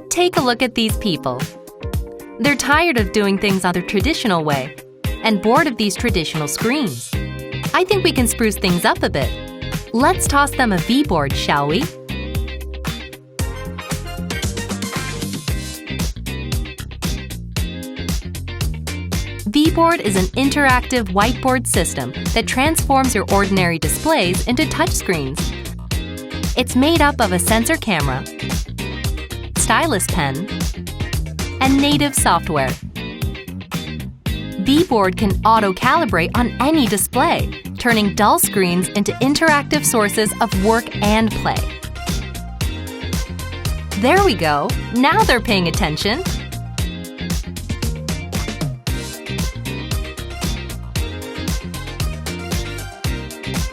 Take a look at these people. They're tired of doing things on the traditional way and bored of these traditional screens. I think we can spruce things up a bit. Let's toss them a V-board, shall we? V-board is an interactive whiteboard system that transforms your ordinary displays into touchscreens. It's made up of a sensor camera, stylus pen, and native software. V-board can auto-calibrate on any display, turning dull screens into interactive sources of work and play. There we go! Now they're paying attention!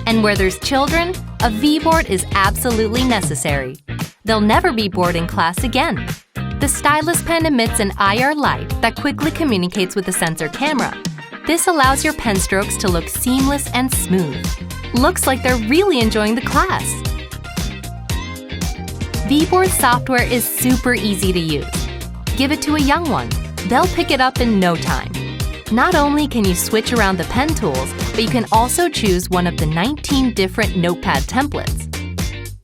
And where there's children, a V-board is absolutely necessary. They'll never be bored in class again. The stylus pen emits an IR light that quickly communicates with the sensor camera. This allows your pen strokes to look seamless and smooth. Looks like they're really enjoying the class. V-board software is super easy to use. Give it to a young one. They'll pick it up in no time. Not only can you switch around the pen tools, but you can also choose one of the 19 different notepad templates.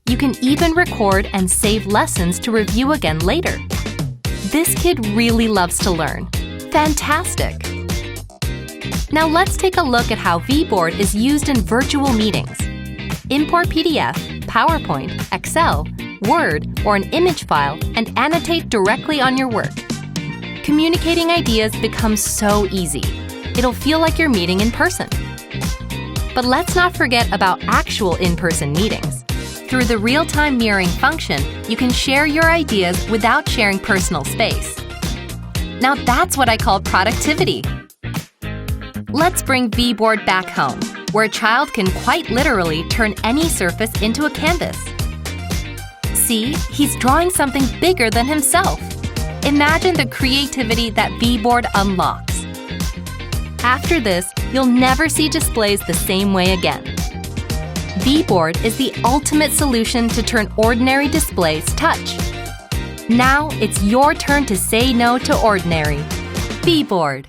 You can even record and save lessons to review again later. This kid really loves to learn. Fantastic! Now let's take a look at how V-board is used in virtual meetings. Import PDF, PowerPoint, Excel, Word, or an image file and annotate directly on your work. Communicating ideas becomes so easy. It'll feel like you're meeting in person. But let's not forget about actual in-person meetings. Through the real-time mirroring function, you can share your ideas without sharing personal space. Now that's what I call productivity. Let's bring V-board back home, where a child can quite literally turn any surface into a canvas. See, he's drawing something bigger than himself. Imagine the creativity that V-board unlocks. After this, you'll never see displays the same way again. V-board is the ultimate solution to turn ordinary displays touch. Now it's your turn to say no to ordinary. V-board.